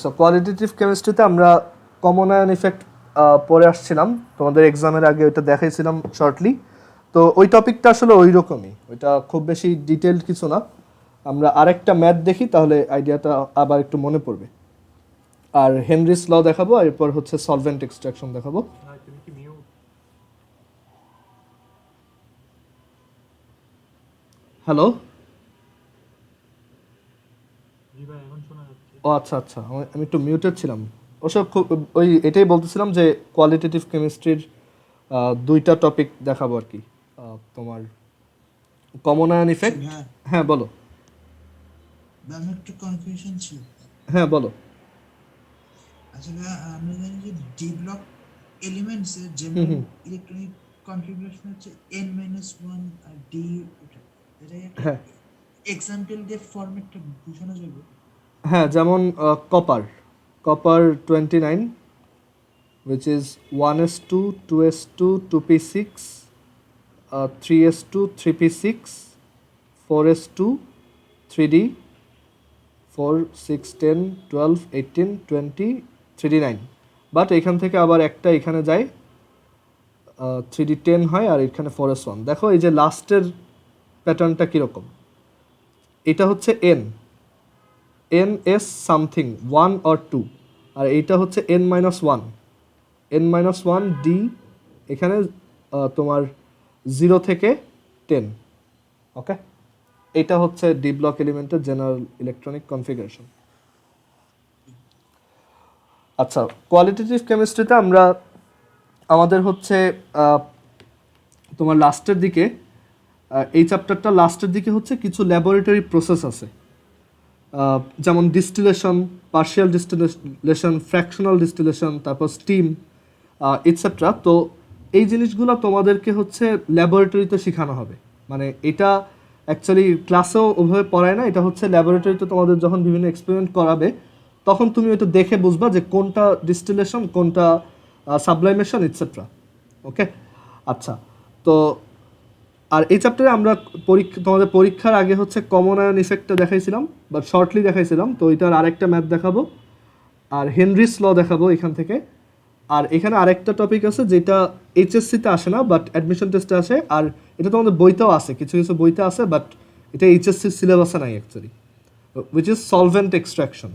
So qualitative কেমিস্ট্রিতে আমরা common ion effect পড়ে আসছিলাম, তোমাদের এক্সামের আগে ওইটা দেখাইছিলাম শর্টলি। তো ওই টপিকটা আসলে ওই রকমই, ওইটা খুব বেশি ডিটেইলড কিছু না। আমরা আরেকটা ম্যাথ দেখি, তাহলে আইডিয়াটা আবার একটু মনে পড়বে। আর হেনরিস ল দেখাবো, আর এরপর হচ্ছে সলভেন্ট এক্সট্রাকশন দেখাবো। হ্যালো, ও আচ্ছা আচ্ছা, আমি একটু মিউটেড ছিলাম। ওসব খুব ওই এটাই বলতেছিলাম যে কোয়ালিটেটিভ কেমিস্ট্রির দুইটা টপিক দেখাবো আর কি। তোমার কমন আয়ন ইফেক্ট। হ্যাঁ বলো। আমি একটু কনফিউশন ছিল। হ্যাঁ বলো। আসলে আমরা জানি যে ডি ব্লক এলিমেন্টস এর জেনারেল ইলেকট্রনিক কনফিগারেশন হচ্ছে n-1 আর d এটা একটা হ্যাঁ এক্সাম্পল দিয়ে ফরম্যাটটা বোঝানো যাবে। হ্যাঁ, যেমন copper copper 29, which is 1s2 2s2 2p6 3s2 3p6 4s2 3d 4 6 10 12 18 20 3d9। But এখান থেকে আবার একটা এখানে যায়, 3d10 হয়, আর এখানে 4s1। দেখো এই যে লাস্টের প্যাটার্নটা কীরকম, এটা হচ্ছে এন এস সামথিং 1 অর 2, আর এইটা হচ্ছে n-1 ডি, এখানে তোমার 0 থেকে 10। ওকে, এটা হচ্ছে ডি ব্লক এলিমেন্টের জেনারেল ইলেকট্রনিক কনফিগারেশন। আচ্ছা, কোয়ালিটেটিভ কেমিস্ট্রিতে আমরা আমাদের হচ্ছে তোমার লাস্টের দিকে, এই চ্যাপ্টারটা লাস্টের দিকে হচ্ছে কিছু ল্যাবরেটরি প্রসেস আছে, যেমন distillation, partial distillation, fractional distillation, তারপর স্টিম এটসেট্রা। তো এই জিনিসগুলো তোমাদেরকে হচ্ছে ল্যাবরেটরিতে শেখানো হবে। মানে এটা অ্যাকচুয়ালি ক্লাসেও ওভাবে পড়ায় না, এটা হচ্ছে ল্যাবরেটরিতে তোমাদের যখন বিভিন্ন এক্সপেরিমেন্ট করাবে তখন তুমি ওইটা দেখে বুঝবা যে কোনটা ডিস্টিলেশন, কোনটা সাবলাইমেশন এটসেট্রা। ওকে, আচ্ছা। তো আর এই চ্যাপ্টারে আমরা তোমাদের পরীক্ষার আগে হচ্ছে কমন আয়ন ইফেক্টটা দেখাইছিলাম, বাট শর্টলি দেখাইছিলাম। তো ওইটার আরেকটা ম্যাথ দেখাবো, আর হেনরিস ল দেখাবো এখান থেকে। আর এখানে আরেকটা টপিক আছে যেটা এইচএসসিতে আসে না, বাট অ্যাডমিশন টেস্টে আসে, আর এটা তোমাদের বইতেও আছে, কিছু কিছু বইতে আছে, বাট এটা এইচএসসির সিলেবাসে নাই actually, which is solvent extraction.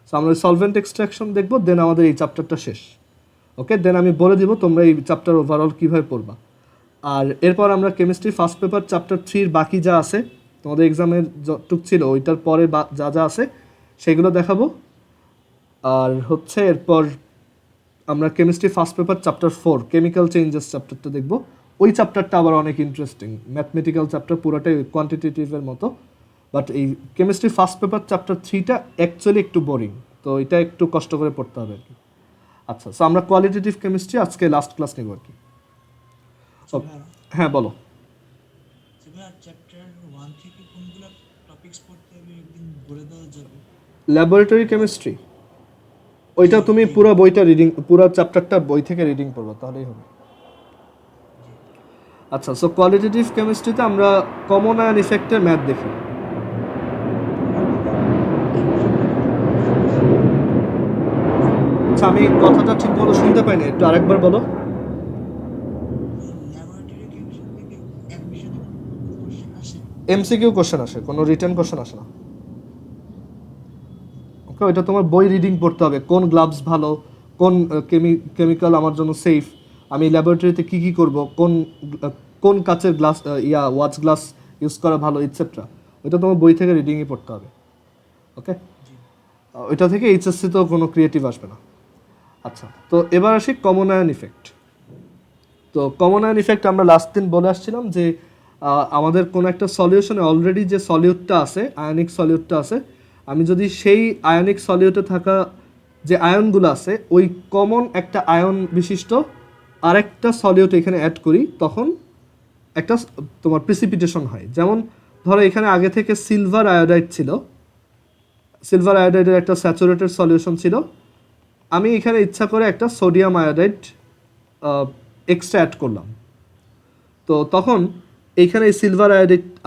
So আমরা সলভেন্ট এক্সট্রাকশন দেখবো, দেন আমাদের এই চ্যাপ্টারটা শেষ। ওকে, দেন আমি বলে দিব তোমরা এই চ্যাপ্টার ওভারঅল কীভাবে পড়বা। আর এরপর আমরা কেমিস্ট্রি ফার্স্ট পেপার চ্যাপ্টার 3 বাকি যা আছে তোমাদের এক্সামের যতটুক ছিল ওইটার পরে যা যা আছে সেগুলো দেখাবো। আর হচ্ছে এরপর আমরা chemistry first paper chapter 4 chemical changes চ্যাপ্টারটা দেখব। ওই চ্যাপ্টারটা আবার অনেক ইন্টারেস্টিং, ম্যাথমেটিক্যাল চ্যাপ্টার, পুরোটাই কোয়ান্টিটেটিভের মতো। বাট এই কেমিস্ট্রি ফার্স্ট পেপার চ্যাপ্টার 3টা অ্যাকচুয়ালি একটু বোরিং, তো এটা একটু কষ্ট করে পড়তে হবে আর কি। আচ্ছা, সো আমরা কোয়ালিটেটিভ কেমিস্ট্রি আজকে লাস্ট ক্লাস নেব আর কি। হ্যাঁ বলো। চ্যাপ্টার 1 থেকে কোনগুলো টপিকস পড়তে হবে একদিন বলে দেওয়া যাবে? ল্যাবরেটরি কেমিস্ট্রি, ওইটা তুমি পুরো বইটা রিডিং, পুরো চ্যাপ্টারটা বই থেকে রিডিং করবে, তাহলেই হবে। আচ্ছা, সো কোয়ালিটেটিভ কেমিস্ট্রিতে আমরা কমন আয়ন ইফেক্টের ম্যাথ দেখি। আচ্ছা, আমি কথাটা ঠিক মতো শুনতে পাইনি, একটু আরেকবার বলো। এমসিকিউ কোশ্চেন আসে, কোনো রিটেন কোশ্চেন আসে না। ওকে, ওইটা তোমার বই রিডিং পড়তে হবে, কোন গ্লাভস ভালো, কোন কেমিক্যাল আমার জন্য সেফ, আমি ল্যাবরেটরিতে কী কী করব, কোন কাচের গ্লাস ওয়াচ গ্লাস ইউজ করা ভালো এটসেট্রা। ওইটা তোমার বই থেকে রিডিংই পড়তে হবে। ওকে, ওইটা থেকে এইচএসসিতেও কোনো ক্রিয়েটিভ আসবে না। আচ্ছা, তো এবার আসি কমন আয়ন ইফেক্ট। তো কমন আয়ন ইফেক্ট আমরা লাস্ট দিন বলে আসছিলাম যে আমাদের কোনো একটা সলিউশনে অলরেডি যে সলিউটটা আছে, আয়নিক সলিউটটা আছে, আমি যদি সেই আয়নিক সলিউটে থাকা যে আয়নগুলো আছে ওই কমন একটা আয়ন বিশিষ্ট আরেকটা সলিউট এখানে অ্যাড করি, তখন একটা তোমার প্রিসিপিটেশন হয়। যেমন ধরো এখানে আগে থেকে সিলভার আয়োডাইড ছিল, সিলভার আয়োডাইডের একটা স্যাচুরেটেড সলিউশন ছিল, আমি এখানে ইচ্ছা করে একটা সোডিয়াম আয়োডাইড এক্সট্রা অ্যাড করলাম, তো তখন এইখানে এই সিলভার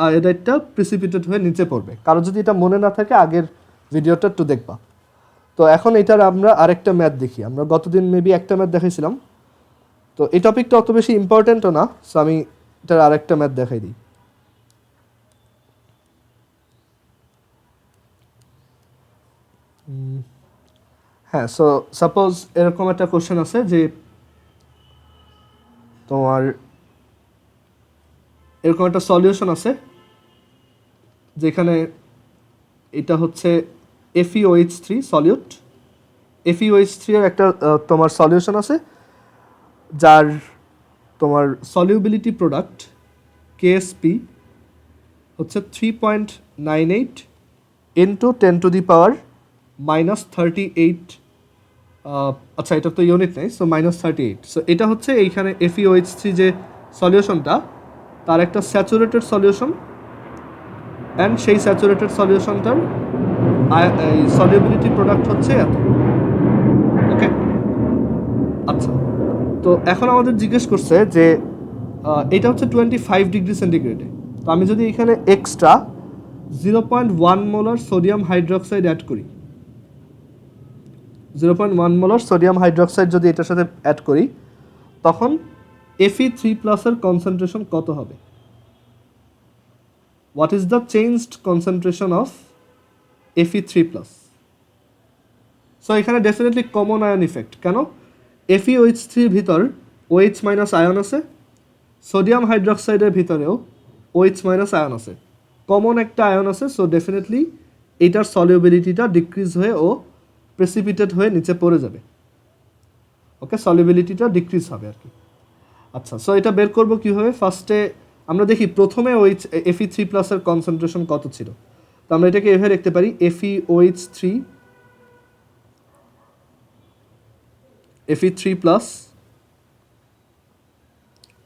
আয়োডাইডটা প্রিসিপিটেট হয়ে নিচে পড়বে। কারো যদি এটা মনে না থাকে আগের ভিডিওটা একটু দেখবা। তো এখন এটার আমরা আরেকটা ম্যাথ দেখি। আমরা গতদিন মেবি একটা ম্যাথ দেখাইছিলাম, তো এই টপিকটা অত বেশি ইম্পর্টেন্টও না, সো আমি এটার আরেকটা ম্যাথ দেখাই দিই। হ্যাঁ, সো সাপোজ এরকম একটা কোশ্চেন আছে যে তোমার এরকম একটা সলিউশন আছে যেখানে এটা হচ্ছে FeOH3 সলিউট। FeOH3 এর একটা তোমার সলিউশন আছে যার তোমার সলিউবিলিটি প্রোডাক্ট KSP হচ্ছে 3.98 ইন্টু 10⁻⁻38। আচ্ছা, এটা তো ইউনিট নেই, সো -38। সো এটা হচ্ছে এইখানে FeOH3 যে সলিউশনটা তার একটা স্যাচুরেটেড সলিউশন, অ্যান্ড সেই স্যাচুরেটেড সলিউশনটার এই সলিউবিলিটি প্রোডাক্ট হচ্ছে এত। ওকে, আচ্ছা, তো এখন আমাদের জিজ্ঞেস করছে যে এটা হচ্ছে 25 ডিগ্রি সেন্টিগ্রেডে। তো আমি যদি এখানে extra 0.1 molar sodium hydroxide add করি, 0.1 মোলার সোডিয়াম হাইড্রোক্সাইড যদি এটার সাথে অ্যাড করি, তখন Fe3+ এর কনসেন্ট্রেশন কত হবে? What is the changed concentration of Fe3+? So এখানে ডেফিনেটলি কমন আয়ন ইফেক্ট। কেন? FeOH3 ভিতর OH- আয়ন আছে, সোডিয়াম হাইড্রোক্সাইডের ভিতরেও OH- আয়ন আছে, কমন একটা আয়ন আছে। সো ডেফিনেটলি এটার সলিউবিলিটিটা ডিক্রিজ হয়ে ও প্রেসিপিটেট হয়ে নিচে পড়ে যাবে। ওকে, সলিউবিলিটিটা ডিক্রিজ হবে আর কি। আচ্ছা, সো এটা বের করবো কীভাবে? ফার্স্টে আমরা দেখি প্রথমে Fe3+ এর কনসেন্ট্রেশন কত ছিল। তো আমরা এটাকে এভাবে লিখতে পারি Fe3+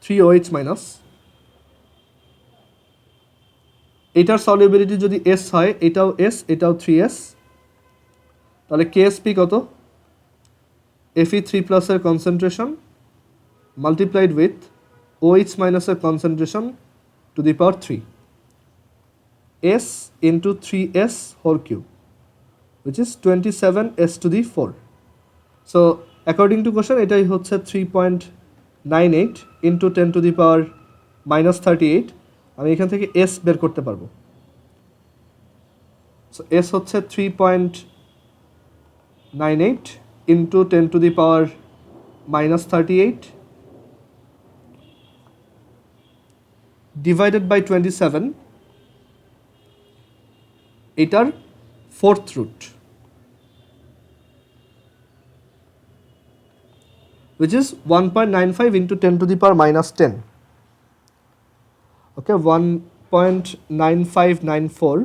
3OH-, এটার সলিউবিলিটি যদি S হয়, এটাও S, এটাও 3S, তাহলে KSP কত? Fe3+ এর কনসেন্ট্রেশন মাল্টিপ্লাইড উইথ OH- এর concentration to the power 3, S into 3S whole cube, which is 27S to the 4. So according to question এটাই হচ্ছে 3.98 ইন্টু 10⁻⁻38। আমি এখান থেকে S বের করতে পারবো। সো S হচ্ছে 3.98 ইন্টু 10⁻⁻38 ডিভাইডেড বাই 27, এটার 4th root, which is 1.95 into 10⁻⁻10. Okay, 1.9594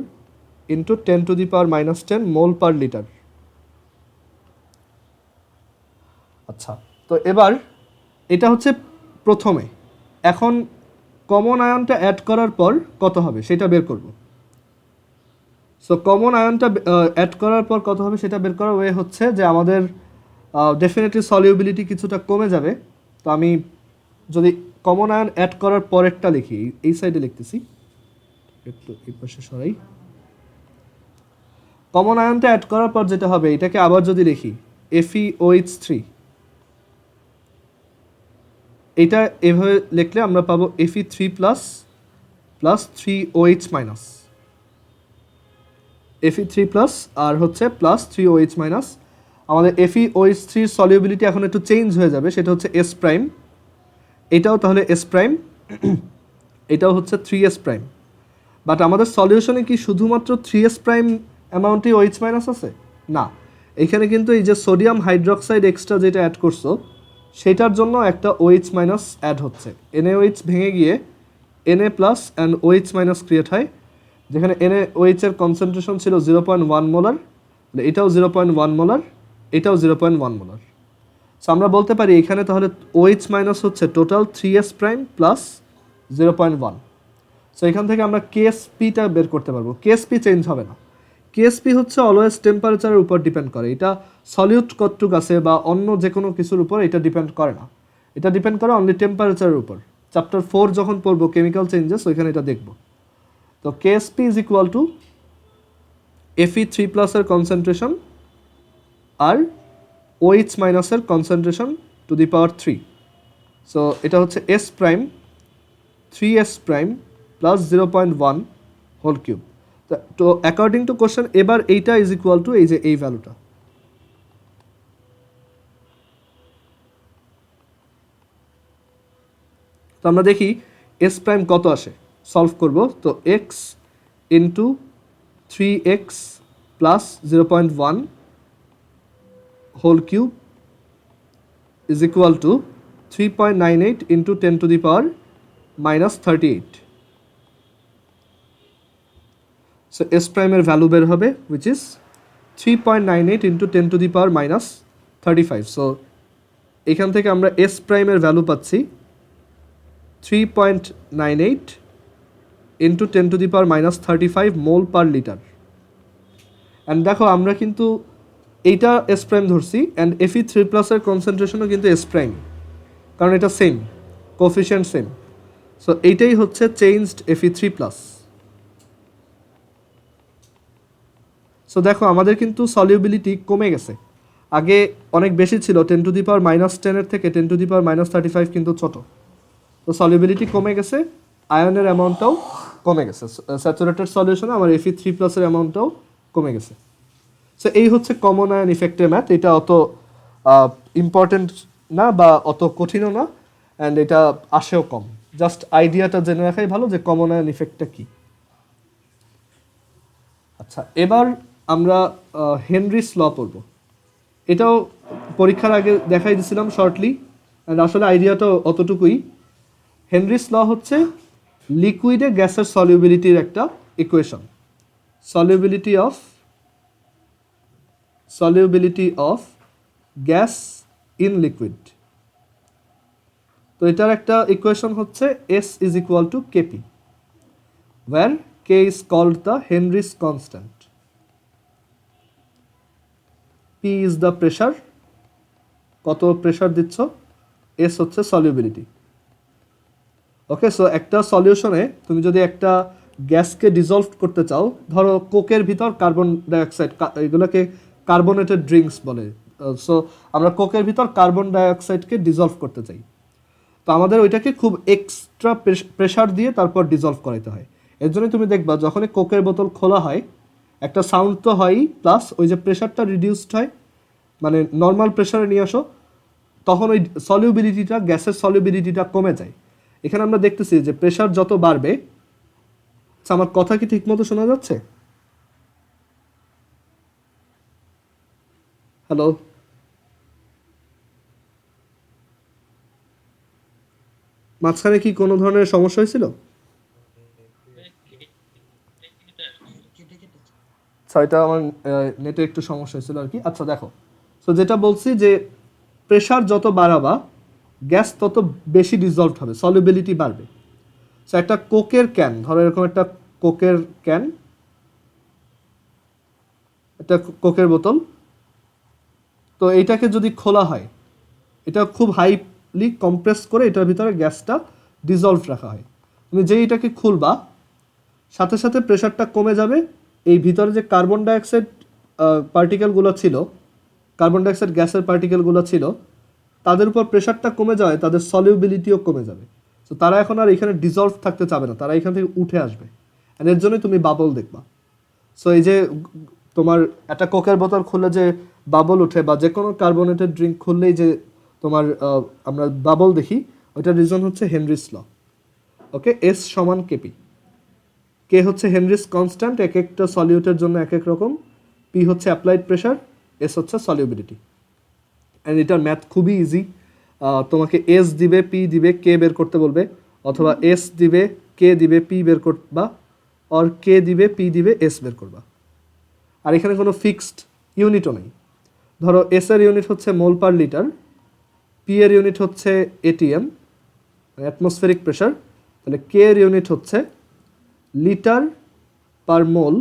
into 10⁻⁻10 mole per litre. আচ্ছা, তো এবার এটা হচ্ছে প্রথমে। এখন কমন আয়নটা অ্যাড করার পর কত হবে সেটা বের করব। সো কমন আয়নটা অ্যাড করার পর কত হবে সেটা বের করার ওয়ে হচ্ছে যে আমাদের ডেফিনেটলি সলিউবিলিটি কিছুটা কমে যাবে। তো আমি যদি কমন আয়ন অ্যাড করার পরেরটা লিখি, এই সাইডে লিখতেছি, একটু এই পাশে সরাই। কমন আয়নটা অ্যাড করার পর যেটা হবে, এটাকে আবার যদি লিখি FeOH3, এটা এভাবে লিখলে আমরা পাবো Fe3+ প্লাস 3OH-, Fe3+ আর হচ্ছে প্লাস 3OH-। আমাদের FeOH3 সলিউবিলিটি এখন একটু চেঞ্জ হয়ে যাবে, সেটা হচ্ছে S', এটাও তাহলে S', এটাও হচ্ছে 3S'। বাট আমাদের সলিউশনে কি শুধুমাত্র 3S' অ্যামাউন্টই OH- আছে? না, এখানে কিন্তু এই যে সোডিয়াম হাইড্রোক্সাইড এক্সট্রা যেটা অ্যাড করছো সেটার জন্য একটা OH- অ্যাড হচ্ছে। NaOH ভেঙে গিয়ে Na+ অ্যান্ড OH- ক্রিয়েট হয়, যেখানে NaOH এর কনসেন্ট্রেশন ছিল 0.1 মোলার, এটাও 0.1 মোলার, এটাও 0.1 মোলার। সো আমরা বলতে পারি এখানে তাহলে OH- হচ্ছে টোটাল 3S' প্লাস 0.1। সো এখান থেকে আমরা KSPটা বের করতে পারবো। KSP চেঞ্জ হবে না, KSP হচ্ছে অলওয়েজ টেম্পারেচারের উপর ডিপেন্ড করে। এটা সলিউট কতটুক আছে বা অন্য যে কোনো কিছুর উপর এটা ডিপেন্ড করে না, এটা ডিপেন্ড করে অনলি টেম্পারেচারের উপর। চ্যাপ্টার 4 যখন পড়বো কেমিক্যাল চেঞ্জেস, ওইখানে এটা দেখব। তো KSP is equal to Fe3+ এর কনসেন্ট্রেশন আর OH মাইনাসের concentration to the power 3। So এটা হচ্ছে S prime 3S prime plus 0.1 whole cube. তো অ্যাকর্ডিং টু কোশ্চেন এবার এইটা ইজ ইকুয়াল টু এই যে এই ভ্যালুটা। তো আমরা দেখি এস প্রাইম কত আসে, সলভ করব। তো x into 3x plus 0.1 whole cube is equal to 3.98 into 10 to the power minus 38। So S প্রাইমের ভ্যালু বের হবে which is 3.98 into 10 to the power minus 35। So এখান থেকে আমরা এস প্রাইমের ভ্যালু পাচ্ছি 3.98 into 10 to the power minus 35 mole per litre. And দেখো আমরা কিন্তু এইটা এস প্রাইম ধরছি, অ্যান্ড Fe3+ এর কনসেন্ট্রেশনও কিন্তু এস প্রাইম, কারণ এটা সেম, কোফিশিয়েন্ট সেম। সো এইটাই হচ্ছে চেঞ্জড Fe3+। সো দেখো আমাদের কিন্তু সলিউবিলিটি কমে গেছে, আগে অনেক বেশি ছিল, 10 টু দি পাওয়ার মাইনাস 10 থেকে 10 টু দি পাওয়ার মাইনাস 35 কিন্তু ছোট। তো সলিউবিলিটি কমে গেছে, আয়নের অ্যামাউন্টটাও কমে গেছে। স্যাচুরেটেড সলিউশনে আমার Fe3+ এর অ্যামাউন্টটাও কমে গেছে। সো এই হচ্ছে কমন আয়ন ইফেক্টের ম্যাথ। এটা অত ইম্পর্টেন্ট না বা অত কঠিনও না, অ্যান্ড এটা আসেও কম। জাস্ট আইডিয়াটা জেনে রাখাই ভালো যে কমন আয়ন ইফেক্টটা কী। আচ্ছা, এবার আমরা হেনরিস ল পড়ব। এটাও পরীক্ষার আগে দেখাই দিয়েছিলাম শর্টলি, অ্যান্ড আসলে আইডিয়াটাও অতটুকুই। হেনরিস ল হচ্ছে লিকুইডে গ্যাসের সলিউবিলিটির একটা equation. solubility of gas in liquid. তো এটার একটা ইকুয়েশন হচ্ছে S is equal to Kp, where K is called the Henry's constant, P is the pressure, কত প্রেশার দিচ্ছ, S হচ্ছে সলিউবিলিটি। ওকে, সো একটা সলিউশনে তুমি যদি একটা গ্যাসকে ডিজলভ করতে চাও, ধরো কোকের ভিতর কার্বন ডাইঅক্সাইড, এগুলোকে কার্বোনেটেড ড্রিঙ্কস বলে। সো আমরা কোকের ভিতর কার্বন ডাইঅক্সাইডকে ডিজলভ করতে চাই, তো আমাদের ওইটাকে খুব এক্সট্রা প্রেশার দিয়ে তারপর ডিজলভ করাইতে হয়। এর জন্য তুমি দেখবা যখনই কোকের বোতল খোলা হয় একটা সাউন্ড তো হয়ই, প্লাস ওই যে প্রেশারটা রিডিউসড হয়, মানে নর্মাল প্রেশারে নিয়ে আসো, তখন ওই সলিউবিলিটিটা, গ্যাসের সলিউবিলিটিটা কমে যায়। এখানে আমরা দেখতেছি যে প্রেশার যত বাড়বে, আমার কথা কি ঠিক মতো শোনা যাচ্ছে? হ্যালো, মাঝখানে কি কোনো ধরনের সমস্যা হয়েছিল? কেটে কেটে ছয়টা আমার নেটে একটু সমস্যা হয়েছিল আর কি। আচ্ছা দেখো, সো যেটা বলছি যে প্রেশার যত বাড়াবা গ্যাস তত বেশি ডিজলভড হবে, সলিউবিলিটি বাড়বে। সো একটা কোকের ক্যান, ধরো এরকম একটা কোকের ক্যান, একটা কোকের বোতল, তো এইটাকে যদি খোলা হয়, এটা খুব হাইলি কম্প্রেস করে এটার ভিতরে গ্যাসটা ডিজলভ রাখা হয়। তুমি যেই এটাকে খুলবা সাথে সাথে প্রেশারটা কমে যাবে, এই ভিতরে যে কার্বন ডাইঅক্সাইড পার্টিকেলগুলো ছিল, কার্বন ডাইঅক্সাইড গ্যাসের পার্টিকেলগুলো ছিল, তাদের উপর প্রেশারটা কমে যাওয়ায় তাদের সলিউবিলিটিও কমে যাবে। তো তারা এখন আর এখানে ডিজলভ থাকতে চাবে না, তারা এখান থেকে উঠে আসবে, অ্যান্ড এর জন্যই তুমি বাবল দেখবা। সো এই যে তোমার একটা কোকের বোতল খুললে যে বাবল উঠে, বা যে কোনো কার্বোনেটেড ড্রিঙ্ক খুললেই যে তোমার আমরা বাবল দেখি, ওইটার রিজন হচ্ছে হেনরিস ল। ওকে, এস সমান কেপি। কে হচ্ছে হেনরিস কনস্ট্যান্ট, এক একটা সলিউটের জন্য এক এক রকম। পি হচ্ছে অ্যাপ্লাইড প্রেশার, এস হচ্ছে সলিউবিলিটি। অ্যান্ড এটার ম্যাথ খুবই ইজি। তোমাকে এস দিবে, পি দিবে, কে বের করতে বলবে, অথবা এস দিবে, কে দিবে, পি বের করবা, আর কে দিবে, পি দিবে, এস বের করবা। আর এখানে কোনো ফিক্সড ইউনিটও নেই। ধরো এস এর ইউনিট হচ্ছে মোল পার লিটার, পি এর ইউনিট হচ্ছে এটিএম, অ্যাটমসফেরিক প্রেশার, তাহলে কে এর ইউনিট হচ্ছে লিটার পার মোল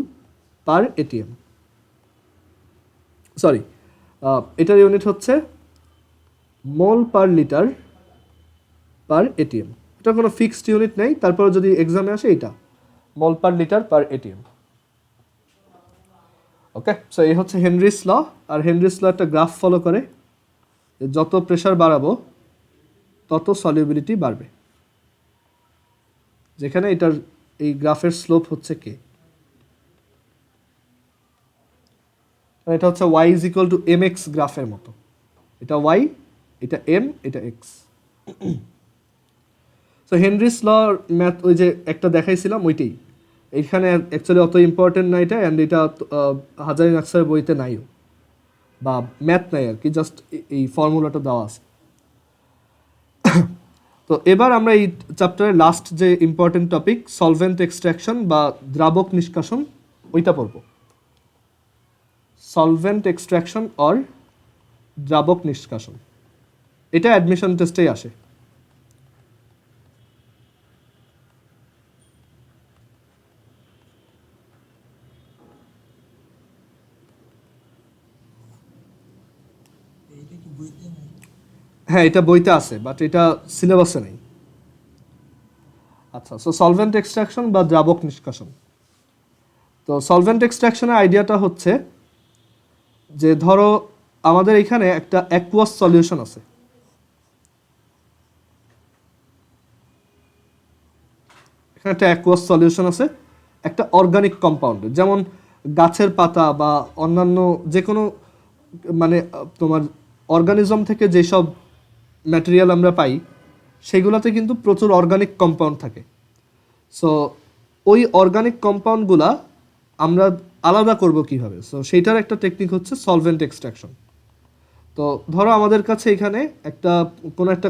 পার এটিএম, সরি এটার ইউনিট হচ্ছে মোল পার লিটার পার এটিএম। এটা কোনো ফিক্সড ইউনিট নেই, তারপরে যদি এক্সামে আসে এটা মোল পার লিটার পার এটিএম। ওকে, সো এই হচ্ছে হেনরিস ল। আর হেনরিস ল একটা গ্রাফ ফলো করে, যত প্রেশার বাড়াবো তত সলিউবিলিটি বাড়বে, যেখানে এটার এই গ্রাফের স্লোপ হচ্ছে কে। এটা হচ্ছে y is equal two mx গ্রাফের মতো, এটা y, এটা m, এটা x। সো হেনরিস ল ম্যাথ ওই যে একটা দেখাইছিলাম ওইটাই, এইখানে অ্যাকচুয়ালি অত ইম্পর্টেন্ট না এটা, অ্যান্ড এটা হাজারি নাকসারের বইতে নাইও, বা ম্যাথ নাই আর কি, জাস্ট এই ফর্মুলাটা দেওয়া আছে। তো এবার আমরা এই চ্যাপ্টারের লাস্ট যে ইম্পর্টেন্ট টপিক সলভেন্ট এক্সট্রাকশন বা দ্রাবক নিষ্কাশন ওইটা পড়ব। সলভেন্ট এক্সট্রাকশন অর দ্রাবক নিষ্কাশন, এটা অ্যাডমিশন টেস্টেই আসে। এইটা কি বইতে নাই? হ্যাঁ, এটা বইতে আছে, বাট এটা সিলেবাসে নেই। আচ্ছা, সো সলভেন্ট এক্সট্রাকশন বা দ্রাবক নিষ্কাশন। তো সলভেন্ট এক্সট্রাকশনের আইডিয়াটা হচ্ছে যে ধরো আমাদের এখানে একটা অ্যাকুয়াস সলিউশন আছে, এখানে একটা অ্যাকুয়াস সলিউশন আছে একটা অর্গানিক কম্পাউন্ড, যেমন গাছের পাতা বা অন্যান্য যে কোনো মানে তোমার অর্গানিজম থেকে যেসব ম্যাটেরিয়াল আমরা পাই সেগুলোতে কিন্তু প্রচুর অর্গানিক কম্পাউন্ড থাকে। সো ওই অর্গানিক কম্পাউন্ডগুলা আমরা আলাদা করব কিভাবে, সো সেইটার একটা টেকনিক হচ্ছে সলভেন্ট এক্সট্রাকশন। তো ধরো আমাদের কাছে এখানে একটা কোনো একটা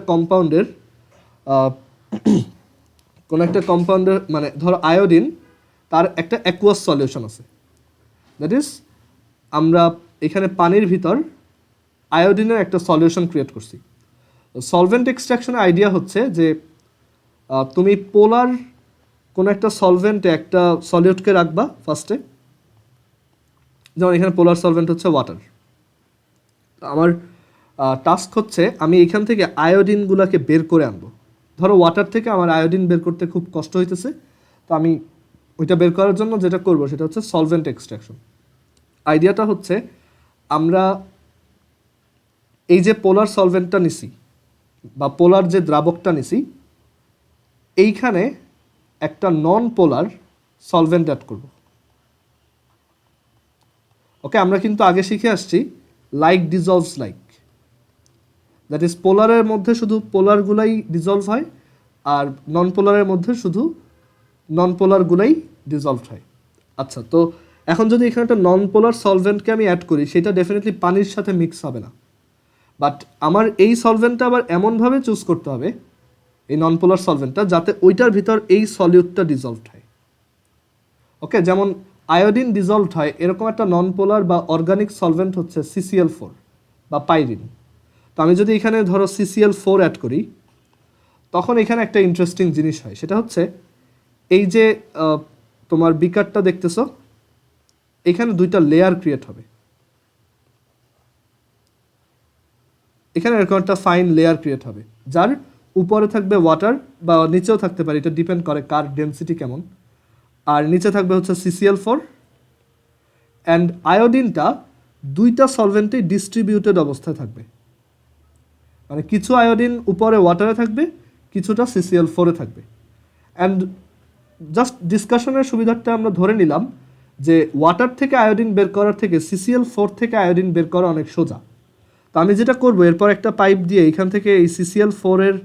কম্পাউন্ডের মানে ধরো আয়োডিন, তার একটা অ্যাকুয়াস সলিউশন আছে, দ্যাট ইজ আমরা এখানে পানির ভিতর আয়োডিনের একটা সলিউশন ক্রিয়েট করছি। সলভেন্ট এক্সট্রাকশনের আইডিয়া হচ্ছে যে তুমি পোলার কোনো একটা সলভেন্টে একটা সলিউটকে রাখবা ফার্স্টে, যেমন এখানে পোলার সলভেন্ট হচ্ছে ওয়াটার। আমার টাস্ক হচ্ছে আমি এখান থেকে আয়োডিনগুলোকে বের করে আনবো। ধরো ওয়াটার থেকে আমার আয়োডিন বের করতে খুব কষ্ট হইতেছে, তো আমি ওইটা বের করার জন্য যেটা করব সেটা হচ্ছে সলভেন্ট এক্সট্রাকশন। আইডিয়াটা হচ্ছে আমরা এই যে পোলার সলভেন্টটা নিছি বা পোলার যে দ্রাবকটা নিছি, এইখানে একটা নন পোলার সলভেন্ট অ্যাড করব। ওকে, আমরা কিন্তু আগে শিখে আসছি like dissolves like, that is পোলারের মধ্যে শুধু পোলারগুলাই ডিজলভ হয়, আর নন পোলারের মধ্যে শুধু নন পোলারগুলাই ডিজলভ হয়। আচ্ছা, তো এখন যদি এখানে একটা নন পোলার সলভেন্টকে আমি অ্যাড করি, সেটা ডেফিনেটলি পানির সাথে মিক্স হবে না, বাট আমার এই সলভেন্টটা আবার এমনভাবে চুজ করতে হবে, এই নন পোলার সলভেন্টটা, যাতে ওইটার ভিতর এই সলিউটটা ডিজলভড হয়। ওকে, যেমন আয়োডিন ডিজলভড হয় এরকম একটা নন পোলার বা অর্গানিক সলভেন্ট হচ্ছে CCl4 বা পাইরিন। তো আমি যদি এখানে ধরো CCl4 অ্যাড করি, তখন এখানে একটা ইন্টারেস্টিং জিনিস হয়, সেটা হচ্ছে এই যে তোমার বিকারটা দেখতেছো, এখানে দুইটা লেয়ার ক্রিয়েট হবে, এখানে এরকম একটা ফাইন লেয়ার ক্রিয়েট হবে, যার উপরে থাকবে ওয়াটার বা নিচেও থাকতে পারে, এটা ডিপেন্ড করে কার ডেন্সিটি কেমন, আর নিচে থাকবে হচ্ছে CCl4, অ্যান্ড আয়োডিনটা দুইটা সলভেন্টেই ডিস্ট্রিবিউটেড অবস্থায় থাকবে, মানে কিছু আয়োডিন উপরে ওয়াটারে থাকবে, কিছুটা CCl4-এ থাকবে। অ্যান্ড জাস্ট ডিসকাশনের সুবিধার্থে আমরা ধরে নিলাম যে ওয়াটার থেকে আয়োডিন বের করার থেকে CCl4 থেকে আয়োডিন বের করা অনেক সোজা। তো আমি যেটা করব, এরপর একটা পাইপ দিয়ে এখান থেকে এই CCl4-এর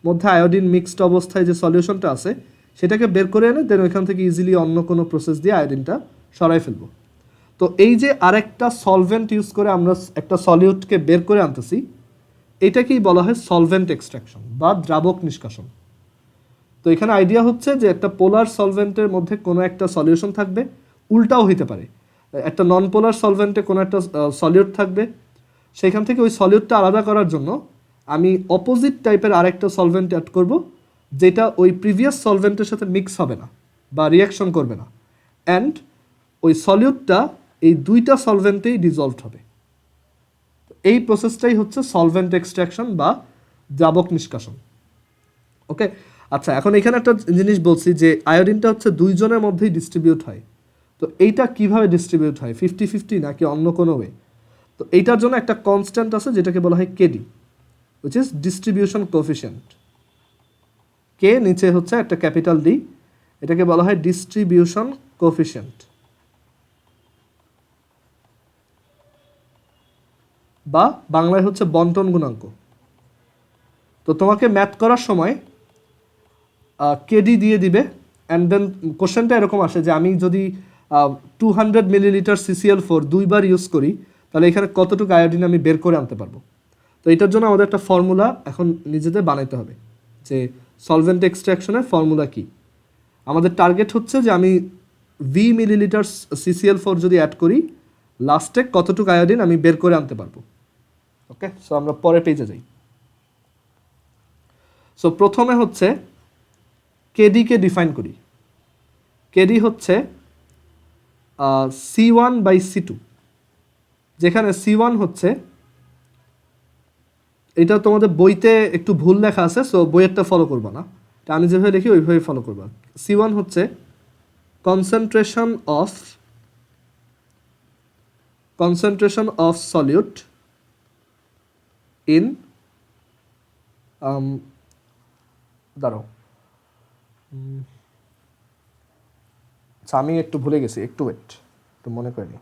মধ্যে আয়োডিন মিক্সড অবস্থায় যে সলিউশনটা আছে সেটাকে বের করে এনে দেন ওইখান থেকে ইজিলি অন্য কোনো প্রসেস দিয়ে আয়োডিনটা সরাই ফেলবো। তো এই যে আরেকটা সলভেন্ট ইউজ করে আমরা একটা সলিউটকে বের করে আনতেছি, এটাকেই বলা হয় সলভেন্ট এক্সট্রাকশন বা দ্রাবক নিষ্কাশন। তো এখানে আইডিয়া হচ্ছে যে একটা পোলার সলভেন্টের মধ্যে কোনো একটা সলিউশন থাকবে, উল্টাও হইতে পারে, একটা নন পোলার সলভেন্টে কোনো একটা সলিউট থাকবে, সেখান থেকে ওই সলিউটটা আলাদা করার জন্য আমি অপোজিট টাইপের আরেকটা সলভেন্ট অ্যাড করব, যেটা ওই প্রিভিয়াস সলভেন্টের সাথে মিক্স হবে না বা রিয়াকশন করবে না, অ্যান্ড ওই সলিউটটা এই দুইটা সলভেন্টেই ডিজলভড হবে। এই প্রসেসটাই হচ্ছে সলভেন্ট এক্সট্রাকশন বা দ্রাবক নিষ্কাশন। ওকে, আচ্ছা, এখন এখানে একটা জিনিস বলছি যে আয়োডিনটা হচ্ছে দুইজনের মধ্যেই ডিস্ট্রিবিউট হয়, তো এইটা কিভাবে ডিস্ট্রিবিউট হয় 50-50 নাকি অন্য কোনো ওয়ে? তো এইটার জন্য একটা কনস্ট্যান্ট আছে যেটাকে বলা হয় KD, which is distribution coefficient. কে নিচে হচ্ছে একটা ক্যাপিটাল ডি, এটাকে বলা হয় ডিস্ট্রিবিউশন কোফিশিয়েন্ট বা বাংলায় হচ্ছে বন্টন গুণাঙ্ক। তো তোমাকে ম্যাথ করার সময় কেডি দিয়ে দিবে, অ্যান্ড দেন কোশ্চেনটা এরকম আসে যে আমি যদি 200 মিলিলিটার CCl4 দুইবার ইউজ করি তাহলে এখানে কতটুকু আয়োডিন আমি বের করে আনতে পারবো। তো এটার জন্য আমাদের একটা ফর্মুলা এখন নিজেদের বানাইতে হবে যে সলভেন্ট এক্সট্রাকশনের ফর্মুলা কি। আমাদের টার্গেট হচ্ছে যে আমি ভি মিলিলিটার CCl4 যদি অ্যাড করি লাস্টে কতটুকু আয়োডিন আমি বের করে আনতে পারবো। ওকে, সো আমরা পরে পেজে যাই। সো প্রথমে হচ্ছে কেডিকে ডিফাইন করি। কেডি হচ্ছে C1/C2, যেখানে C1 হচ্ছে, এটা তোমাদের বইতে একটু ভুল লেখা আছে, সো বইয়েরটা ফলো করবা না, এটা আমি যেভাবে লিখি ওইভাবে ফলো করবা। C1 হচ্ছে কনসেন্ট্রেশন অফ সলিউট ইন দাঁড়াও, আচ্ছা আমি একটু ভুলে গেছি, একটু ওয়েট, একটু মনে করিনি।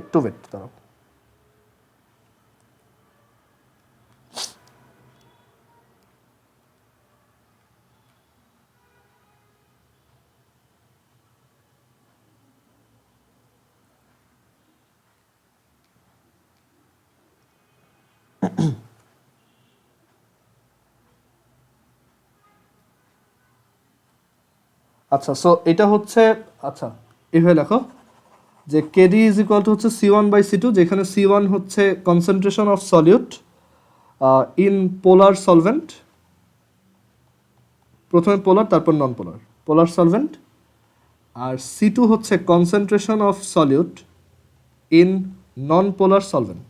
একটু ওয়েট, দাঁড়াও। আচ্ছা, সো এটা হচ্ছে, আচ্ছা এভাবে লেখো যে কেডি ইজ ইকুয়াল টু হচ্ছে C1/C2, যেখানে C1 হচ্ছে concentration of solute in polar solvent, প্রথমে পোলার তারপর নন পোলার, পোলার সলভেন্ট। আর C2 হচ্ছে concentration of solute in non polar solvent.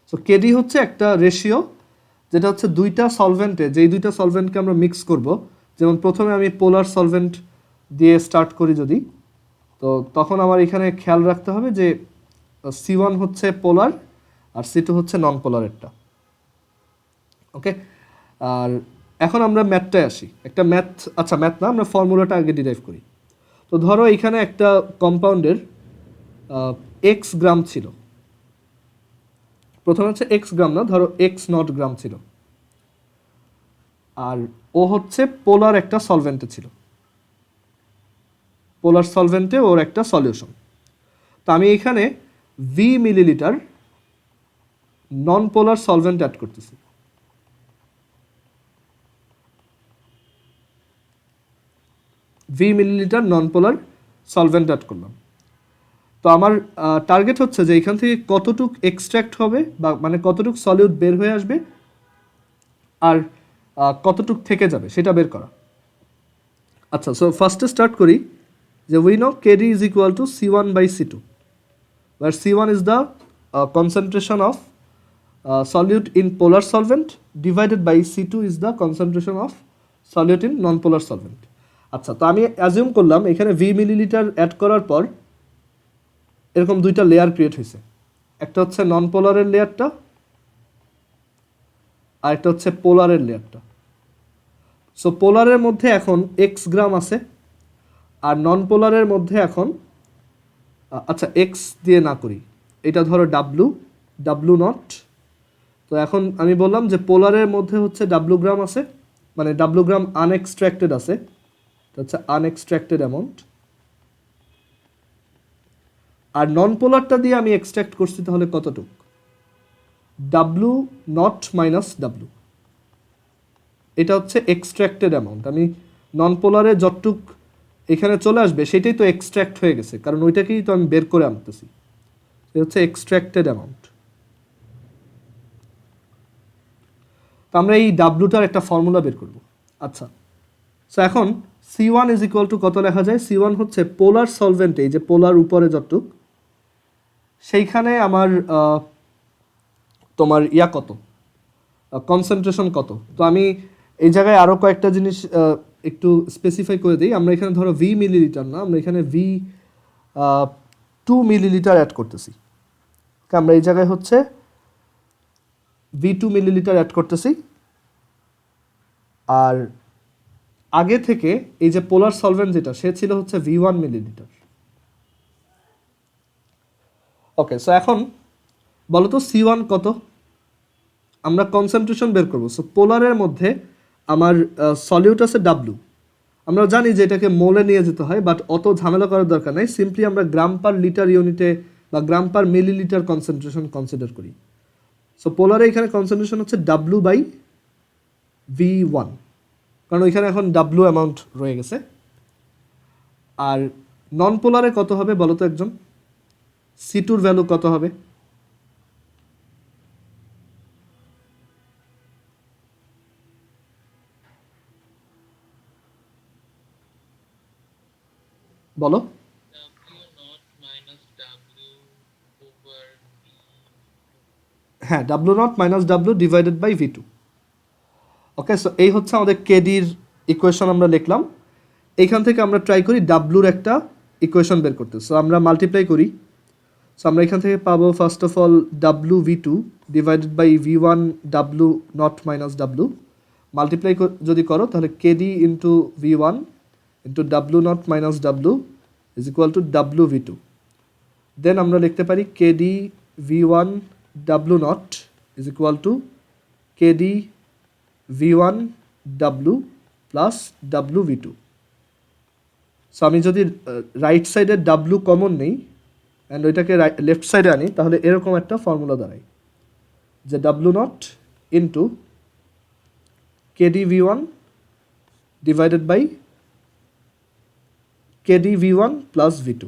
So KD হচ্ছে একটা রেশিও যেটা হচ্ছে দুইটা সলভেন্টে, যেই দুইটা সলভেন্টকে আমরা মিক্স করব, যেমন প্রথমে আমি পোলার সলভেন্ট দিয়ে স্টার্ট করি যদি, তো তখন আমার এখানে খেয়াল রাখতে হবে যে C1 হচ্ছে পোলার আর C2 হচ্ছে নন পোলারেরটা। ওকে, আর এখন আমরা ম্যাথটায় আসি। একটা ম্যাথ, আচ্ছা ম্যাথ না, আমরা ফর্মুলাটা আগে ডিরাইভ করি। তো ধরো এখানে একটা কম্পাউন্ডের X গ্রাম ছিল, প্রথমে হচ্ছে X গ্রাম না, ধরো X0 গ্রাম ছিল, আর ও হচ্ছে পোলার একটা সলভেন্টে ছিল, পোলার সলভেন্টে ওর একটা সলিউশন। তো আমি এখানে V মিলিলিটার নন পোলার সলভেন্ট অ্যাড করতেছি। V মিলিলিটার নন পোলার সলভেন্ট অ্যাড করলাম। তো আমার টার্গেট হচ্ছে যে এখান থেকে কতটুক এক্সট্র্যাক্ট হবে, বা মানে কতটুক সলিউট বের হয়ে আসবে আর কতটুক থেকে যাবে সেটা বের করা। আচ্ছা, সো ফার্স্টে স্টার্ট করি যে we know KD is equal to C1/C2, where C1 is the concentration of solute in polar solvent divided by C2 is the concentration of solute in non-polar solvent. আচ্ছা, তো আমি অ্যাজিউম করলাম এখানে V millilitre add করার পর এরকম দুইটা layer create হয়েছে, একটা হচ্ছে নন পোলারের লেয়ারটা আর একটা হচ্ছে পোলারের লেয়ারটা। সো পোলারের মধ্যে এখন X গ্রাম আছে আর নন পোলারের মধ্যে এখন, আচ্ছা X দিয়ে না করি, এটা ধরো W0। তো এখন আমি বললাম যে পোলারের মধ্যে হচ্ছে W গ্রাম আছে, মানে W গ্রাম আনএক্সট্রাক্টেড আছে, এটা হচ্ছে আনএক্সট্রাক্টেড অ্যামাউন্ট। আর নন পোলারটা দিয়ে আমি এক্সট্রাক্ট করছি, তাহলে কতটুক W0 - W, এটা হচ্ছে এক্সট্রাক্টেড অ্যামাউন্ট। আমি নন পোলারে যতটুক এখানে চলে আসবে সেটাই তো এক্সট্রাক্ট হয়ে গেছে, কারণ ওইটাকেই তো আমি বের করে আনতেছি, এটা হচ্ছে এক্সট্রাক্টেড অ্যামাউন্ট। তো আমরা এই ডাব্লুটার একটা ফর্মুলা বের করব। আচ্ছা, সো এখন C1 ইজ ইকুয়াল টু কত লেখা যায়, C1 হচ্ছে পোলার সলভেন্ট, এই যে পোলার উপরে যতটুক, সেইখানে আমার তোমার ইয়া কত, কনসেন্ট্রেশন কত। তো আমি এই জায়গায় আরও কয়েকটা জিনিস একটু স্পেসিফাই করে দিই। আমরা এখানে ধরো ভি মিলিলিটার না, আমরা এখানে ভি 2 মিলিলিটার অ্যাড করতেছি। আমরা এই জায়গায় হচ্ছে V2 মিলিলিটার অ্যাড করতেছি। আর আগে থেকে এই যে পোলার সলভেন্ট যেটা সে ছিল হচ্ছে V1 মিলিলিটার। ওকে, সো এখন বলো তো C1 কত? আমরা কনসেন্ট্রেশন বের করবো। সো পোলারের মধ্যে আমার সলিউট আছে W। আমরা জানি যে এটাকে মোলে নিয়ে যেতে হয়, বাট অত ঝামেলা করার দরকার নাই। সিম্পলি আমরা গ্রাম পার লিটার ইউনিটে বা গ্রাম পার মিলিলিটার কনসেন্ট্রেশন কনসিডার করি। সো পোলারে এখানে কনসেন্ট্রেশন হচ্ছে W/V1, কারণ ওইখানে এখন W অ্যামাউন্ট রয়ে গেছে। আর নন পোলারে কত হবে বলো তো একজন? C2 ভ্যালু কত হবে? বলো। হ্যাঁ, W0 - W divided by V2। Okay, so এই হচ্ছে আমাদের কেডির ইকুয়েশন আমরা লিখলাম। এইখান থেকে আমরা ট্রাই করি ডাব্লুর একটা ইকুয়েশন বের করতে। সো আমরা মাল্টিপ্লাই করি। সো আমরা এখান থেকে পাবো first of all W/V2 divided by V1 W0 - W। Multiply যদি করো তাহলে KD into V1 into W0 - W is equal to W/V2। Then আমরা লিখতে পারি KD V1 W0 is equal to KD V1 W plus W/V2। So আমি যদি right সাইডে W common নেই অ্যান্ড ওইটাকে লেফট সাইডে আনি, তাহলে এরকম একটা ফর্মুলা দাঁড়ায় যে W0 into KD V1 divided by KD V1 plus V2।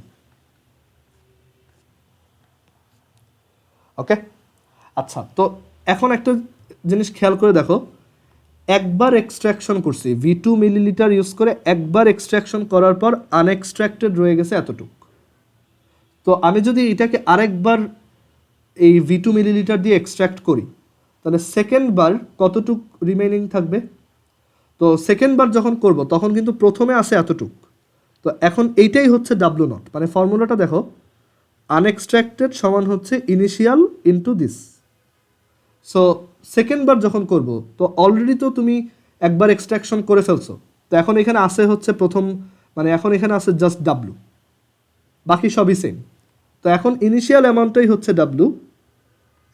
ওকে, আচ্ছা, তো এখন একটা জিনিস খেয়াল করে দেখো, একবার এক্সট্রাকশন করছি V2 মিলিলিটার ইউজ করে, একবার এক্সট্রাকশন করার পর আনএক্সট্রাক্টেড রয়ে গেছে এতটুক। তো আমি যদি এটাকে আরেকবার এই V2 মিলিলিটার দিয়ে এক্সট্রাক্ট করি, তাহলে সেকেন্ড বার কতটুক রিমেইনিং থাকবে? তো সেকেন্ড বার যখন করব তখন কিন্তু প্রথমে আসে এতটুক। তো এখন এইটাই হচ্ছে W0, মানে ফর্মুলাটা দেখো, আনএক্সট্রাক্টেড সমান হচ্ছে initial into this. So second বার যখন করব তো অলরেডি তো তুমি একবার এক্সট্রাকশন করে ফেলছো, তো এখন এখানে আসে হচ্ছে প্রথম, মানে এখন এখানে আসে জাস্ট W, বাকি সবই সেম। তো এখন ইনিশিয়াল অ্যামাউন্টটাই হচ্ছে W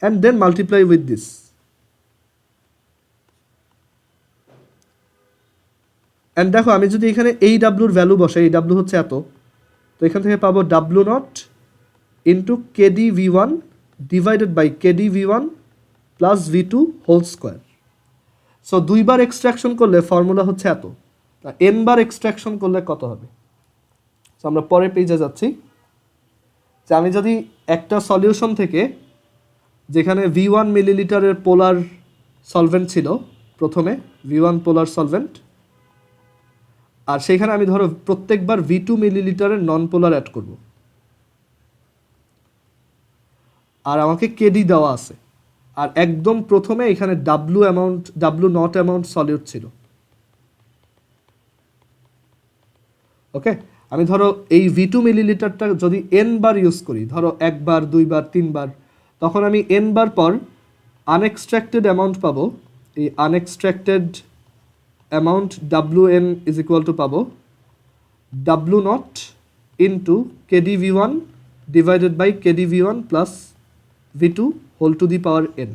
and then multiply with this. And দেখো আমি যদি এখানে এই ডাব্লুর ভ্যালু বসাই, এই ডাব্লু হচ্ছে এত, তো এখান থেকে পাবো W0 into KD V1 divided by KD V1 plus V2 whole square. So দুইবার এক্সট্রাকশন করলে ফর্মুলা হচ্ছে এত, তা n বার এক্সট্রাকশন করলে কত হবে? সো আমরা পরের পেজে যাচ্ছি। যে আমি যদি একটা সলিউশন থেকে, যেখানে V1 মিলিলিটারের পোলার সলভেন্ট ছিল প্রথমে, V1 পোলার সলভেন্ট, আর সেখানে আমি ধরো প্রত্যেকবার V2 মিলিলিটারের নন পোলার অ্যাড করব, আর আমাকে কেডি দেওয়া আছে, আর একদম প্রথমে এখানে W0 অ্যামাউন্ট সলিউট ছিল। ওকে, আমি ধরো এই V2 মিলিলিটারটা যদি n বার ইউজ করি, ধরো একবার, দুইবার, তিনবার, তখন আমি n বার পর আনএক্সট্রাক্টেড অ্যামাউন্ট পাবো। এই unextracted amount WN is equal to পাবো W0 into KD V1 divided by KD V1 plus V2 whole to the power n।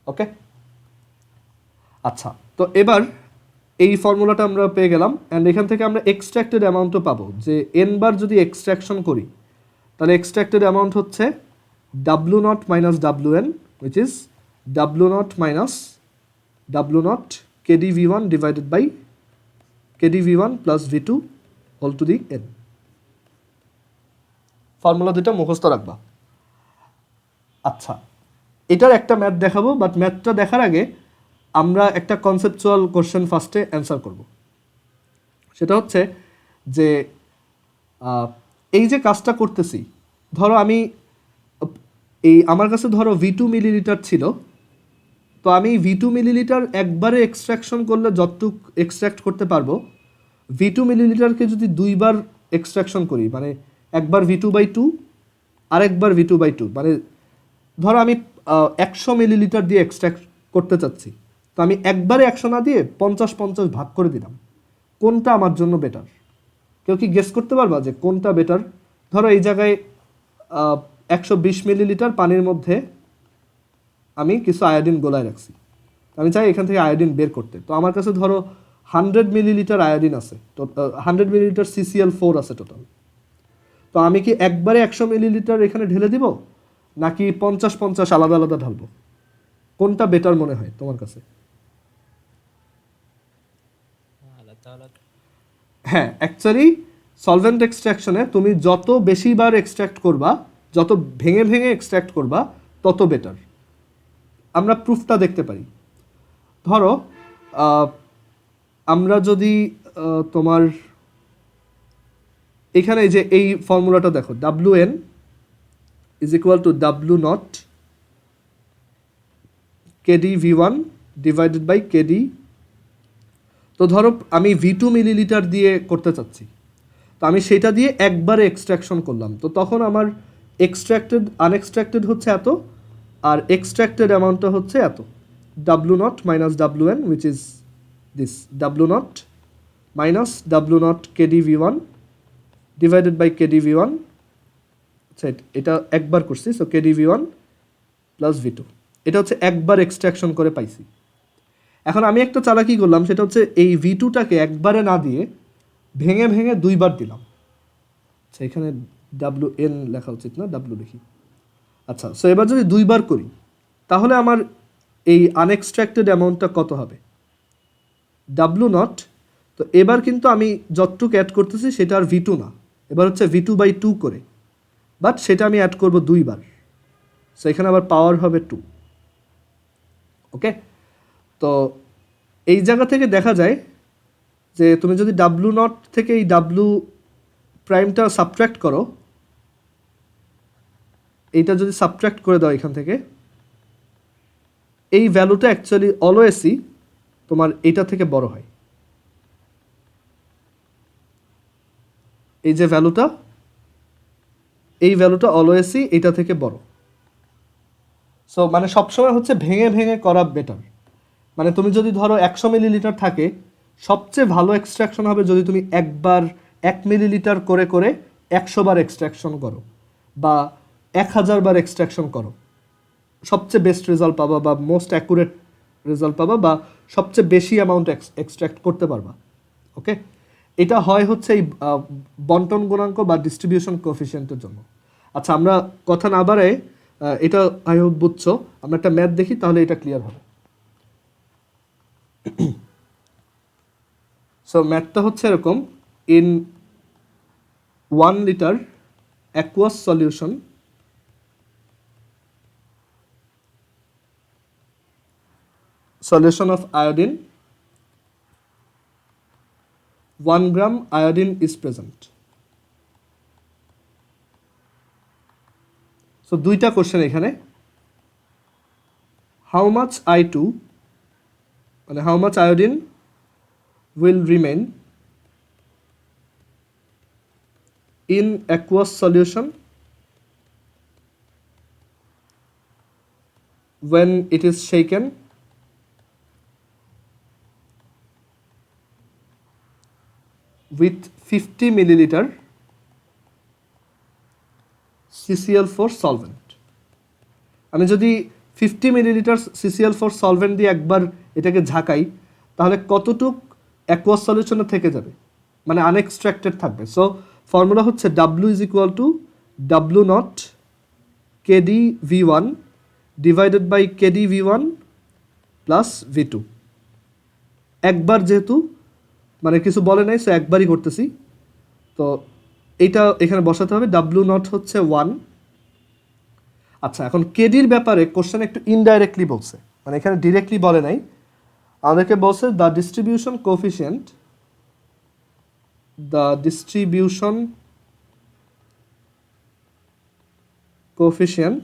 Okay, আচ্ছা, তো এবার এই ফর্মুলাটা আমরা পেয়ে গেলাম অ্যান্ড এখান থেকে আমরা এক্সট্রাক্টেড অ্যামাউন্টও পাবো। যে n বার যদি এক্সট্রাকশন করি, তাহলে এক্সট্রাক্টেড অ্যামাউন্ট হচ্ছে W0 minus WN, which is W0 minus W0 KD V1 divided by KD V1 plus V2 whole to the n। Formula দুটো মুখস্থ রাখবা। আচ্ছা, এটার একটা ম্যাথ দেখাবো, বাট ম্যাথটা দেখার আগে আমরা একটা কনসেপচুয়াল কোশ্চেন ফার্স্টে অ্যান্সার করব। সেটা হচ্ছে যে এই যে কাজটা করতেছি, ধরো আমি এই আমার কাছে ধরো V2 মিলিলিটার ছিল, তো আমি V2 মিলিলিটার একবারে এক্সট্রাকশন করলে যতটুক এক্সট্রাক্ট করতে পারবো, V2 মিলিলিটারকে যদি দুইবার এক্সট্রাকশন করি, মানে একবার V2/2 আরেকবার V2/2, মানে ধরো আমি 100 মিলিলিটার দিয়ে এক্সট্রাক্ট করতে চাচ্ছি, তো আমি একবারে 100 না দিয়ে 50-50 ভাগ করে দিলাম। কোনটা আমার জন্য বেটার? কেউ কি গেস করতে পারবা যে কোনটা বেটার? ধরো এই জায়গায় 120 মিলিলিটার পানির মধ্যে আমি কিছু আয়োডিন গোলায় রাখছি, আমি চাই এখান থেকে আয়োডিন বের করতে। তো আমার কাছে ধরো 100 মিলিলিটার আয়োডিন আছে, তো 100 মিলিলিটার CCl4 আছে টোটাল। তো আমি কি একবারে 100 মিলিলিটার এখানে ঢেলে দিব, নাকি 50-50 আলাদা আলাদা ঢালবো? কোনটা বেটার মনে হয় তোমার কাছে? হ্যাঁ, অ্যাকচুয়ালি সলভেন্ট এক্সট্রাকশনে তুমি যত বেশিবার এক্সট্রাক্ট করবা, যত ভেঙে ভেঙে এক্সট্রাক্ট করবা, তত বেটার। আমরা প্রুফটা দেখতে পারি। ধরো আমরা যদি তোমার এখানে যে এই ফর্মুলাটা দেখো, WN is equal to W0 KD V1 divided by KD। তো ধরো আমি V2 মিলিলিটার দিয়ে করতে চাচ্ছি, তো আমি সেটা দিয়ে একবারে এক্সট্রাকশন করলাম, তো তখন আমার এক্সট্রাক্টেড আনএক্সট্রাক্টেড হচ্ছে এত, আর এক্সট্রাক্টেড অ্যামাউন্টটা হচ্ছে এত। W0 minus WN, which is this W0 minus W0 KD V1 divided by KD V1, এটা একবার করছি, so KD V1 plus V2, এটা হচ্ছে একবার এক্সট্রাকশন করে পাইছি। এখন আমি একটা চালাকি করলাম, সেটা হচ্ছে এই V2টাকে একবারে না দিয়ে ভেঙে ভেঙে দুইবার দিলাম। আচ্ছা, এখানে WN লেখা উচিত না, W লিখি। আচ্ছা, সো এবার যদি দুইবার করি, তাহলে আমার এই আনএক্সট্রাক্টেড অ্যামাউন্টটা কত হবে? W0। তো এবার কিন্তু আমি যতটুকু অ্যাড করতেছি সেটা আর V2 না, এবার হচ্ছে V2/2 করে, বাট সেটা আমি অ্যাড করব দুইবার, সো এখানে আবার পাওয়ার হবে 2। ওকে, তো এই জায়গা থেকে দেখা যায় যে তুমি যদি W0 থেকে এই W প্রাইমটা সাবট্র্যাক্ট করো, এইটা যদি সাবট্র্যাক্ট করে দাও এখান থেকে, এই ভ্যালুটা অ্যাকচুয়ালি অলওয়েজই তোমার এইটা থেকে বড় হয়। এই যে ভ্যালুটা, এই ভ্যালুটা অলওয়েজই এটা থেকে বড়। সো মানে সবসময় হচ্ছে ভেঙে ভেঙে করা বেটার। মানে তুমি যদি ধরো 100 মিলিলিটার থাকে, সবচেয়ে ভালো এক্সট্রাকশন হবে যদি তুমি একবার 1 মিলিলিটার করে করে 100 বার এক্সট্রাকশন করো, বা 1000 বার এক্সট্রাকশন করো, সবচেয়ে বেস্ট রেজাল্ট পাবা, বা মোস্ট অ্যাকুরেট রেজাল্ট পাবা, বা সবচেয়ে বেশি অ্যামাউন্ট এক্সট্রাক্ট করতে পারবা। ওকে, এটা হয় হচ্ছে এই বন্টন গুণাঙ্ক বা ডিস্ট্রিবিউশন কোএফিসিয়েন্টের জন্য। আচ্ছা, আমরা কথা না বাড়ায়, এটা আই হোপ বুঝছো, আমরা একটা ম্যাথ দেখি, তাহলে এটা ক্লিয়ার হবে। সো ম্যাথটা হচ্ছে এরকম: in 1 litre aqueous solution, solution of iodine, 1 gram iodine is present. So দুইটা কোশ্চেন এখানে, how much I2, মানে how much iodine will remain in aqueous solution when it is shaken with 50 milliliter CCl4 solvent। আমি যদি 50 millilitre CCl4 solvent দিয়ে একবার এটাকে ঝাঁকাই, তাহলে কতটুক অ্যাকুয়াস সলিউশনে থেকে যাবে, মানে আনএক্সট্রাক্টেড থাকবে। সো ফর্মুলা হচ্ছে W is equal to W0 KD V1 divided by KD V1 plus V2। একবার যেহেতু মানে কিছু বলে নাই, সো একবারই করতেছি, তো এইটা এখানে বসাতে হবে। W0 হচ্ছে 1। আচ্ছা, এখন কেডির ব্যাপারে কোশ্চেন একটু ইনডাইরেক্টলি বলছে, মানে এখানে ডিরেক্টলি বলে নাই, আমাদেরকে বলছে দ্য ডিস্ট্রিবিউশন কোএফিসিয়েন্ট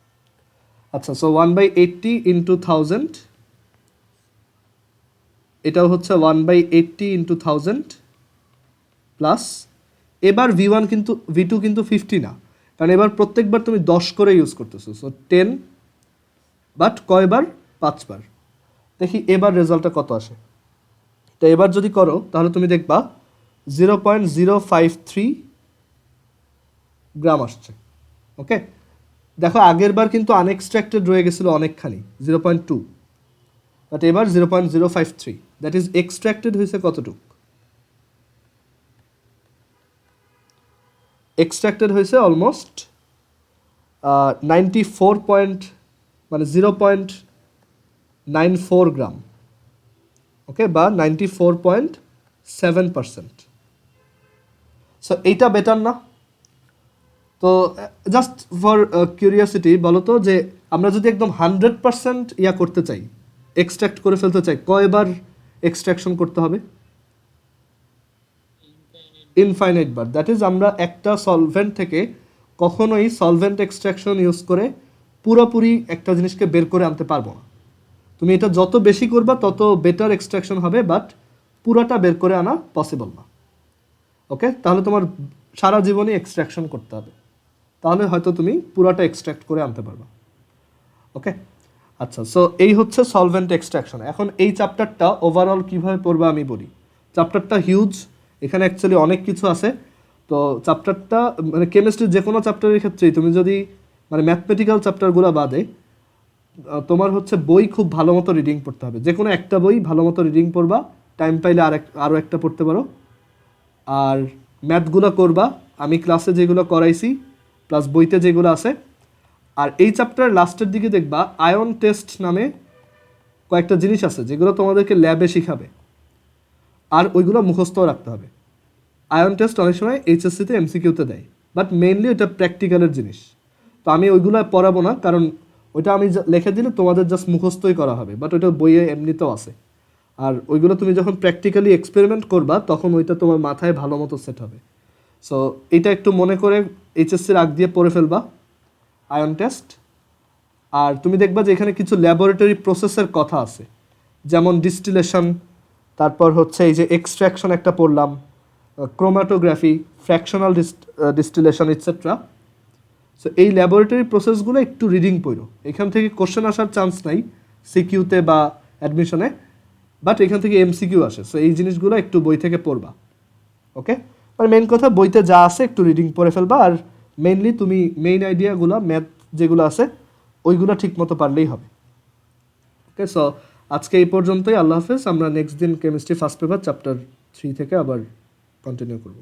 আচ্ছা, সো 1/80 ইন্টু 1000, এটাও হচ্ছে 1/80 ইন্টু 1000 প্লাস, এবার V1 কিন্তু V2 কিন্তু 50 না, কারণ এবার প্রত্যেকবার তুমি 10 করে ইউজ করতেছো, সো 10, বাট কয়বার? 5 বার। দেখি এবার রেজাল্টটা কত আসে। তো এবার যদি করো তাহলে তুমি দেখবা 0.053 গ্রাম আসছে। ওকে, দেখো আগের বার কিন্তু আনএক্সট্রাক্টেড রয়ে গেছিলো অনেকখানি, 0.2, বাট এবার 0.053, দ্যাট ইজ এক্সট্রাক্টেড হয়েছে কতটুক? এক্সট্রাক্টেড হয়েছে অলমোস্ট 94 পয়েন্ট, মানে 0.94 গ্রাম। ওকে, বা 94.7%। সো এইটা বেটার না? তো জাস্ট ফর কিউরিয়াসিটি বলো তো, যে আমরা যদি একদম 100% ইয়া করতে চাই, এক্সট্রাক্ট করে ফেলতে চাই, কয়বার এক্সট্রাকশন করতে হবে? Infinite bar. দ্যাট ইজ আমরা একটা সলভেন্ট থেকে কখনোই সলভেন্ট এক্সট্রাকশন ইউজ করে পুরোপুরি একটা জিনিসকে বের করে আনতে পারবো না। তুমি এটা যত বেশি করবা তত বেটার এক্সট্রাকশন হবে, বাট পুরোটা বের করে আনা পসিবল না। ওকে, তাহলে তোমার সারা জীবনই এক্সট্রাকশন করতে হবে, তাহলে হয়তো তুমি পুরোটা এক্সট্রাক্ট করে আনতে পারবা। ওকে, আচ্ছা, সো এই হচ্ছে সলভেন্ট এক্সট্রাকশন। এখন এই চ্যাপ্টারটা ওভারঅল কীভাবে পড়বা আমি বলি। চ্যাপ্টারটা হিউজ, এখানে অ্যাকচুয়ালি অনেক কিছু আছে। তো চ্যাপ্টারটা মানে কেমিস্ট্রির যে কোনো চ্যাপ্টারের ক্ষেত্রেই তুমি যদি মানে ম্যাথমেটিক্যাল চ্যাপ্টারগুলো বাদে তোমার হচ্ছে বই খুব ভালো মতো রিডিং পড়তে হবে। যে কোনো একটা বই ভালো মতো রিডিং পড়বা, টাইম পাইলে আরও একটা পড়তে পারো। আর ম্যাথগুলো করবা আমি ক্লাসে যেগুলো করাইছি প্লাস বইতে যেগুলো আছে। আর এই চ্যাপ্টারের লাস্টের দিকে দেখবা আয়ন টেস্ট নামে কয়েকটা জিনিস আছে যেগুলো তোমাদেরকে ল্যাবে শিখাবে, আর ওইগুলো মুখস্থও রাখতে হবে। আয়ন টেস্ট অনেক সময় এইচএসসিতে এমসিকিউতে দেয়, বাট মেইনলি ওটা প্র্যাকটিক্যালের জিনিস। তো আমি ওইগুলো পড়াবো না, কারণ ওইটা আমি লিখে দিলে তোমাদের জাস্ট মুখস্থই করা হবে, বাট ওইটা বইয়ে এমনিতেও আছে। আর ওইগুলো তুমি যখন প্র্যাকটিক্যালি এক্সপেরিমেন্ট করবা তখন ওইটা তোমার মাথায় ভালো মতো সেট হবে। সো এটা একটু মনে করে এইচএসসির আগ দিয়ে পড়ে ফেলবা আয়ন টেস্ট। আর তুমি দেখবা যে এখানে কিছু ল্যাবরেটরি প্রসেসের কথা আছে, যেমন ডিস্টিলেশন, তারপর হচ্ছে এই যে এক্সট্রাকশন একটা পড়লাম, chromatography, fractional distillation et cetera. So এই ল্যাবরেটরি প্রসেসগুলো একটু রিডিং পড়ো, এখান থেকে কোশ্চেন আসার চান্স নাই সিকিউতে বা অ্যাডমিশনে, বাট এখান থেকে এমসিকিউ আসে। সো এই জিনিসগুলো একটু বই থেকে পড়বা। ওকে, আর মেইন কথা বইতে যা আছে একটু রিডিং পড়ে ফেলবা, আর মেইনলি তুমি মেইন আইডিয়াগুলো ম্যাথ যেগুলো আছে ওইগুলো ঠিক মতো পারলেই হবে। ওকে, সো আজকে এই পর্যন্তই। আল্লাহ হাফেজ। আমরা নেক্সট দিন কেমিস্ট্রি ফার্স্ট পেপার চ্যাপ্টার 3 থেকে আবার কন্টিনিউ করব।